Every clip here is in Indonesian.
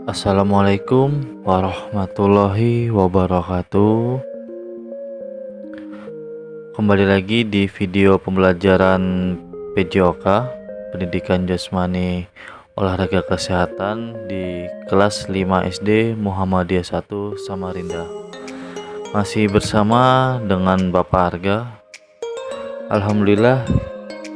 Assalamualaikum warahmatullahi wabarakatuh. Kembali lagi di video pembelajaran PJOK, Pendidikan Jasmani Olahraga Kesehatan di kelas 5 SD Muhammadiyah 1 Samarinda. Masih bersama dengan Bapak Arga. Alhamdulillah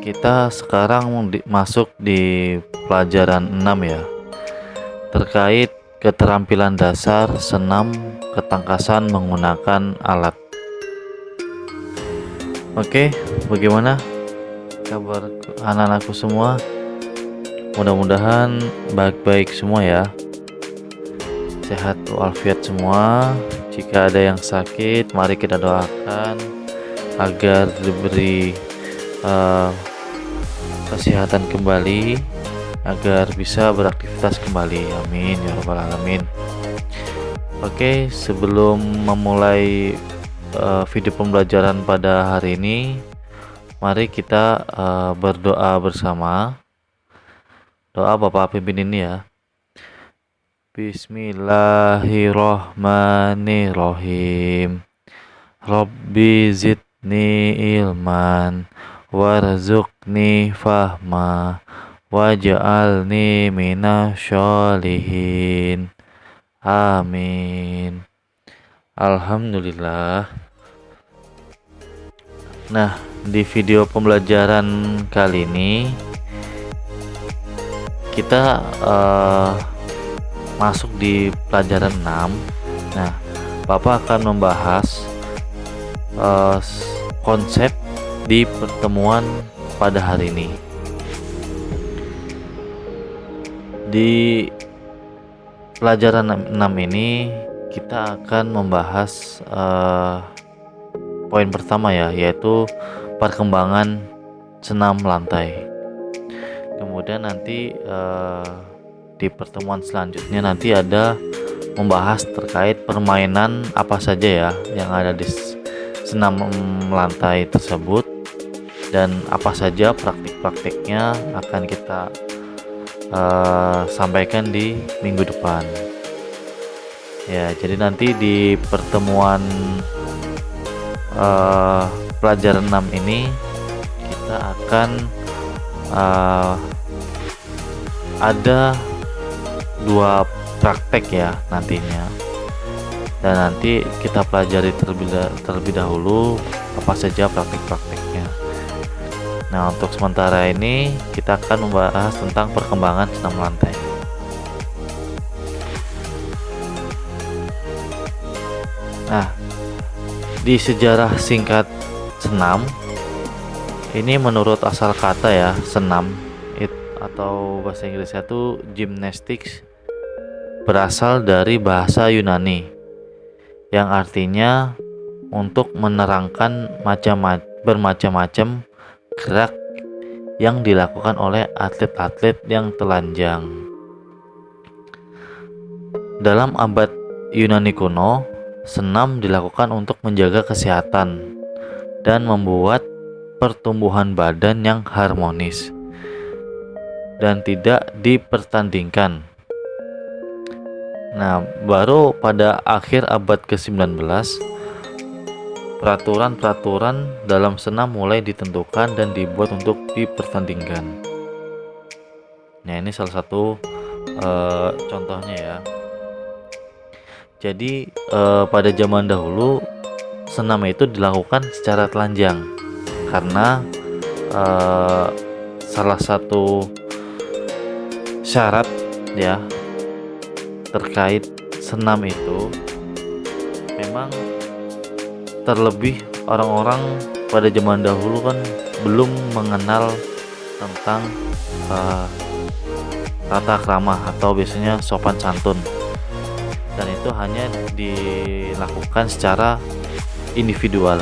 kita sekarang masuk di pelajaran 6 ya, terkait keterampilan dasar senam ketangkasan menggunakan alat. Oke, bagaimana kabar anak-anakku semua? Mudah-mudahan baik-baik semua ya, sehat walafiat semua. Jika ada yang sakit, mari kita doakan agar diberi kesehatan kembali, agar bisa beraktivitas kembali. Amin ya rabbal alamin. Oke, sebelum memulai video pembelajaran pada hari ini, mari kita berdoa bersama. Doa Bapak pimpin ini ya. Bismillahirrohmanirrohim. Rabbi zidni ilman warzuqni fahma waj'alni minasyolihin. Amin. Alhamdulillah. Nah, di video pembelajaran kali ini kita masuk di pelajaran 6. Nah, Bapak akan membahas konsep di pertemuan pada hari ini. Di pelajaran 6 ini kita akan membahas poin pertama ya, yaitu perkembangan senam lantai. Kemudian nanti di pertemuan selanjutnya nanti ada membahas terkait permainan apa saja ya yang ada di senam lantai tersebut, dan apa saja praktik-praktiknya akan kita sampaikan di minggu depan ya. Jadi nanti di pertemuan pelajaran 6 ini kita akan ada 2 praktek ya nantinya, dan nanti kita pelajari terlebih dahulu apa saja praktik-praktiknya. Nah, untuk sementara ini kita akan membahas tentang perkembangan senam lantai. Nah, di sejarah singkat senam ini, menurut asal kata ya, senam atau bahasa Inggrisnya itu gymnastics, berasal dari bahasa Yunani yang artinya untuk menerangkan bermacam-macam gerak yang dilakukan oleh atlet-atlet yang telanjang. Dalam abad Yunani kuno, senam dilakukan untuk menjaga kesehatan dan membuat pertumbuhan badan yang harmonis dan tidak dipertandingkan. Nah, baru pada akhir abad ke-19 peraturan-peraturan dalam senam mulai ditentukan dan dibuat untuk dipertandingkan. Nah, ini salah satu contohnya ya. Jadi pada zaman dahulu senam itu dilakukan secara telanjang karena salah satu syarat ya terkait senam itu memang, terlebih orang-orang pada zaman dahulu kan belum mengenal tentang tata krama atau biasanya sopan santun, dan itu hanya dilakukan secara individual,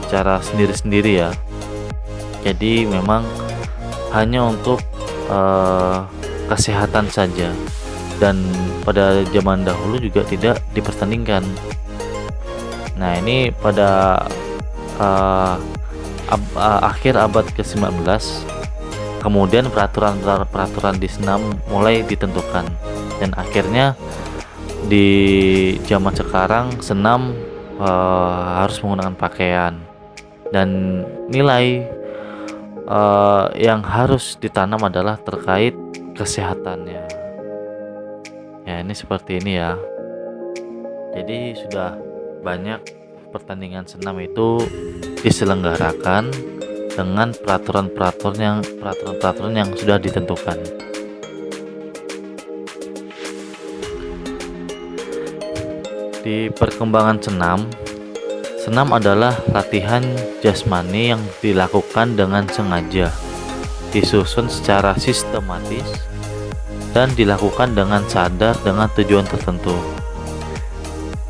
secara sendiri-sendiri ya. Jadi memang hanya untuk kesehatan saja, dan pada zaman dahulu juga tidak dipertandingkan. Nah, ini pada akhir abad ke-19 kemudian peraturan di senam mulai ditentukan. Dan akhirnya di zaman sekarang senam harus menggunakan pakaian, dan nilai yang harus ditanam adalah terkait kesehatannya. Ya, ini seperti ini ya. Jadi sudah banyak pertandingan senam itu diselenggarakan dengan peraturan-peraturan yang sudah ditentukan. Di perkembangan senam adalah latihan jasmani yang dilakukan dengan sengaja, disusun secara sistematis, dan dilakukan dengan sadar dengan tujuan tertentu.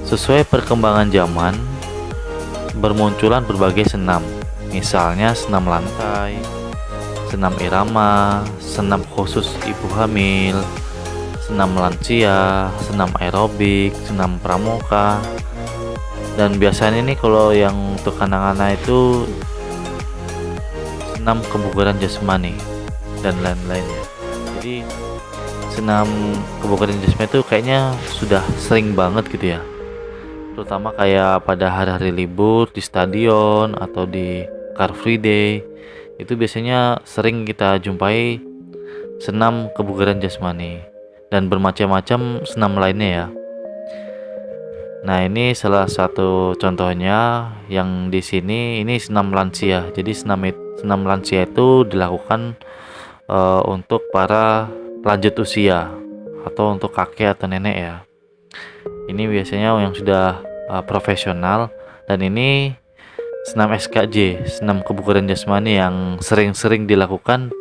Sesuai perkembangan zaman, bermunculan berbagai senam, misalnya senam lantai, senam irama, senam khusus ibu hamil, senam lansia, senam aerobik, senam pramuka. Dan biasanya nih kalau yang untuk anak-anak itu senam kebugaran jasmani dan lain-lainnya. Jadi senam kebugaran jasmani itu kayaknya sudah sering banget gitu ya, terutama kayak pada hari-hari libur di stadion atau di Car Free Day. Itu biasanya sering kita jumpai senam kebugaran jasmani dan bermacam-macam senam lainnya ya. Nah, ini salah satu contohnya yang di sini, ini senam lansia. Jadi senam lansia itu dilakukan untuk para lanjut usia atau untuk kakek atau nenek ya. Ini biasanya yang sudah profesional, dan ini senam SKJ, senam kebugaran jasmani, yang sering-sering dilakukan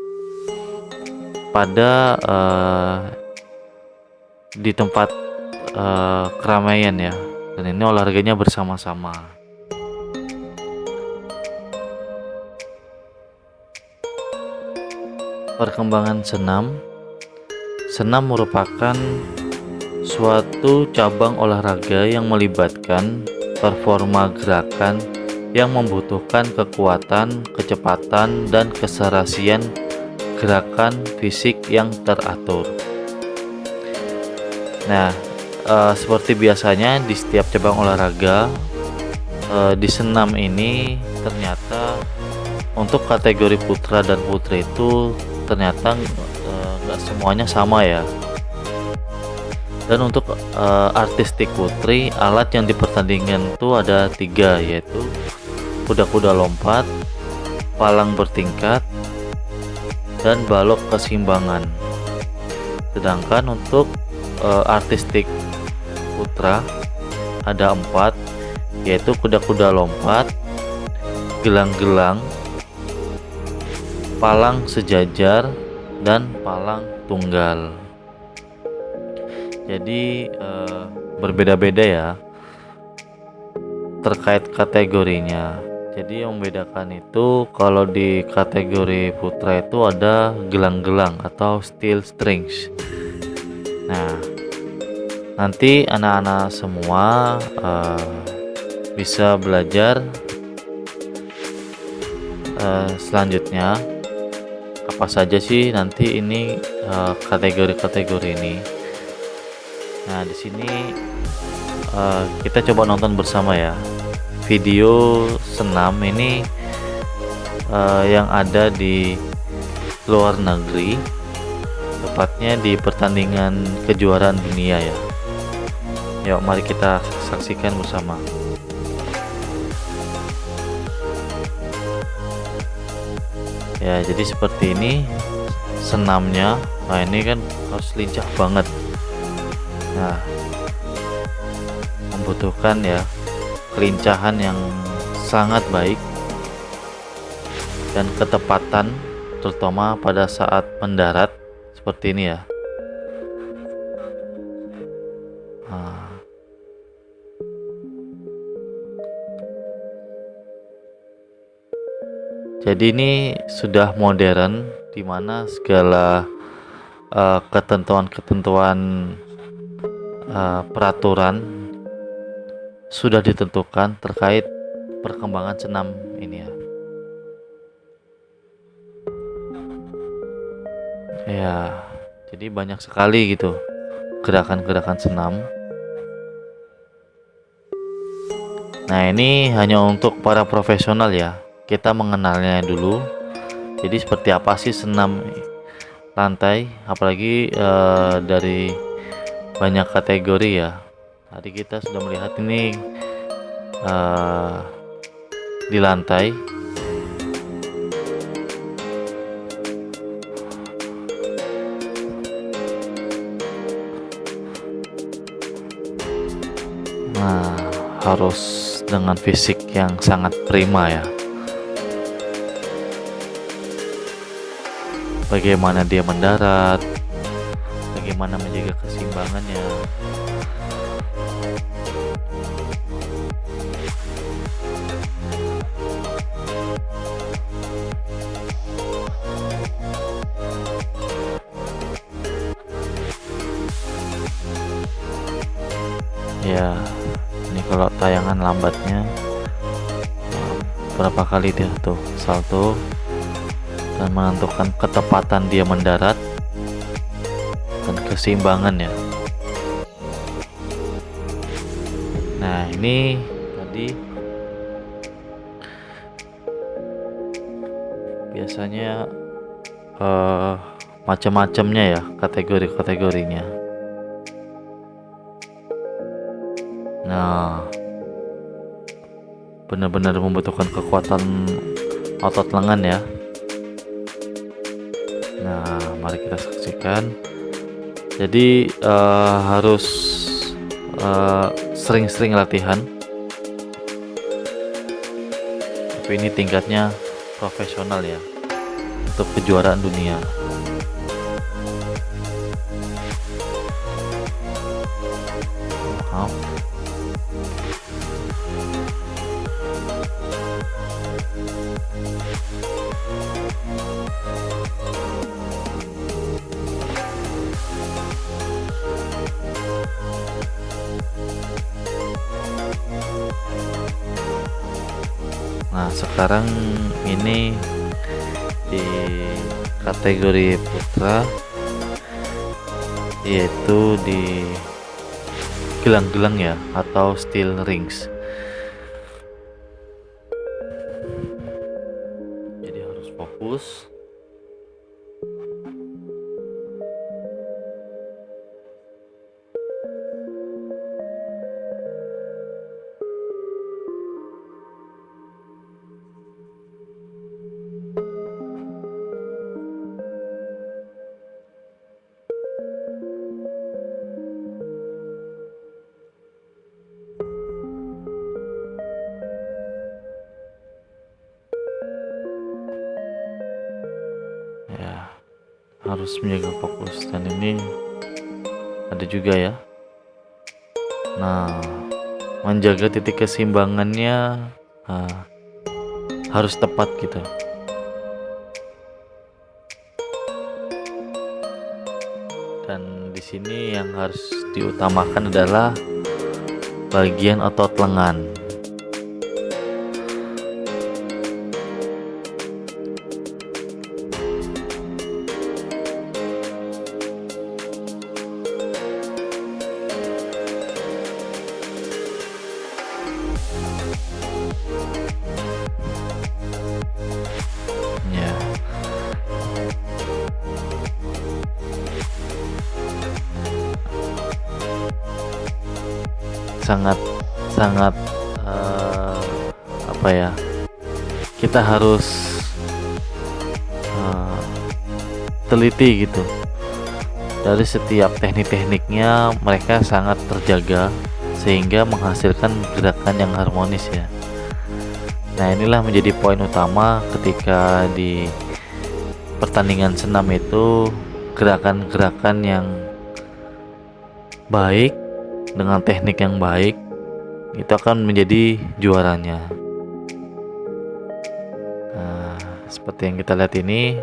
pada di tempat keramaian ya, dan ini olahraganya bersama-sama. Perkembangan senam merupakan suatu cabang olahraga yang melibatkan performa gerakan yang membutuhkan kekuatan, kecepatan, dan keserasian gerakan fisik yang teratur. Nah, seperti biasanya di setiap cabang olahraga, di senam ini ternyata untuk kategori putra dan putri itu ternyata nggak semuanya sama ya. Dan untuk artistik putri, alat yang dipertandingkan itu ada 3, yaitu kuda-kuda lompat, palang bertingkat, dan balok keseimbangan. Sedangkan untuk artistik putra ada 4, yaitu kuda-kuda lompat, gelang-gelang, palang sejajar, dan palang tunggal. Jadi berbeda-beda ya terkait kategorinya. Jadi yang membedakan itu, kalau di kategori putra itu ada gelang-gelang atau steel strings. Nah, nanti anak-anak semua bisa belajar selanjutnya apa saja sih nanti ini kategori-kategori ini. Nah, di sini kita coba nonton bersama ya video senam ini yang ada di luar negeri, tepatnya di pertandingan kejuaraan dunia ya. Yuk, mari kita saksikan bersama. Ya, jadi seperti ini senamnya. Nah, ini kan harus lincah banget. Nah, membutuhkan ya kelincahan yang sangat baik dan ketepatan, terutama pada saat mendarat seperti ini ya. Nah, jadi ini sudah modern, di mana segala ketentuan-ketentuan peraturan sudah ditentukan terkait perkembangan senam ini ya. Ya, jadi banyak sekali gitu gerakan-gerakan senam. Nah, ini hanya untuk para profesional ya. Kita mengenalnya dulu. Jadi seperti apa sih senam lantai, apalagi dari banyak kategori ya. Tadi kita sudah melihat ini di lantai. Nah, harus dengan fisik yang sangat prima ya. Bagaimana dia mendarat, bagaimana menjaga keseimbangannya. Ya, ini kalau tayangan lambatnya berapa kali dia tuh salto dan menentukan ketepatan dia mendarat dan keseimbangannya. Nah, ini tadi biasanya macam-macamnya ya kategori-kategorinya. Nah, benar-benar membutuhkan kekuatan otot lengan ya. Nah, mari kita saksikan. Jadi harus sering-sering latihan. Tapi ini tingkatnya profesional ya, untuk kejuaraan dunia. Maaf. Nah, sekarang ini di kategori putra, yaitu di gelang-gelang ya, atau steel rings. Jadi harus fokus. Ya, harus menjaga fokus, dan ini ada juga ya. Nah, menjaga titik keseimbangannya harus tepat gitu. Dan di sini yang harus diutamakan adalah bagian otot lengan. Ya. Sangat apa ya, kita harus teliti gitu. Dari setiap teknik-tekniknya mereka sangat terjaga sehingga menghasilkan gerakan yang harmonis ya. Nah, inilah menjadi poin utama ketika di pertandingan senam itu, gerakan-gerakan yang baik dengan teknik yang baik itu akan menjadi juaranya. Nah, seperti yang kita lihat ini,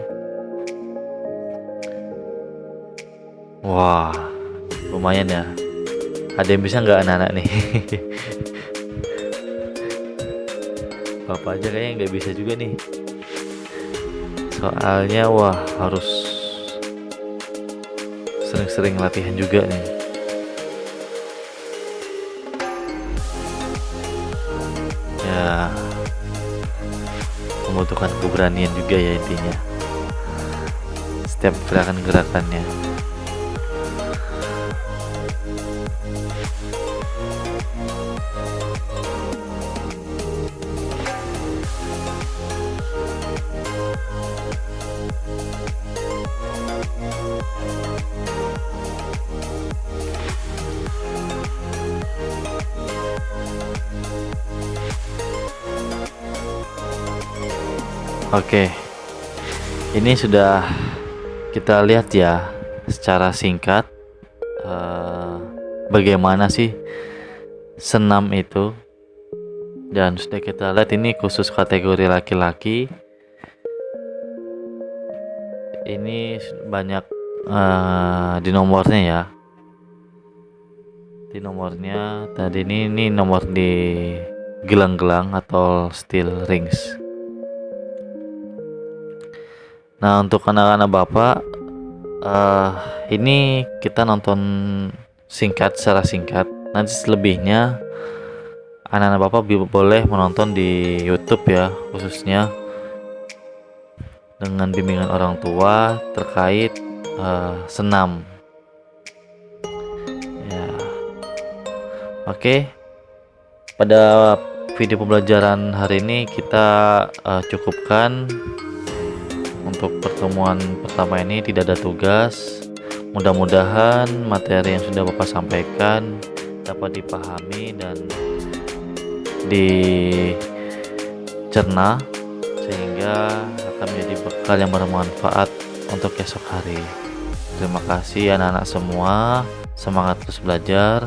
wah, lumayan ya. Ada yang bisa nggak anak-anak nih? Bapak aja kayaknya nggak bisa juga nih. Soalnya wah, harus sering-sering latihan juga nih. Ya, membutuhkan keberanian juga ya intinya. Setiap gerakan-gerakannya. Oke, ini sudah kita lihat ya secara singkat bagaimana sih senam itu, dan sudah kita lihat ini khusus kategori laki-laki. Ini banyak di nomornya ya. Di nomornya tadi ini nomor di gelang-gelang atau steel rings. Nah, untuk anak-anak bapak, ini kita nonton secara singkat. Nanti selebihnya anak-anak bapak boleh menonton di YouTube ya, khususnya dengan bimbingan orang tua terkait senam. Ya, oke. Pada video pembelajaran hari ini kita cukupkan. Untuk pertemuan pertama ini tidak ada tugas. Mudah-mudahan materi yang sudah Bapak sampaikan dapat dipahami dan dicerna sehingga akan menjadi bekal yang bermanfaat untuk esok hari. Terima kasih anak-anak semua. Semangat terus belajar.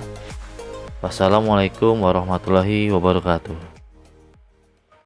Wassalamualaikum warahmatullahi wabarakatuh.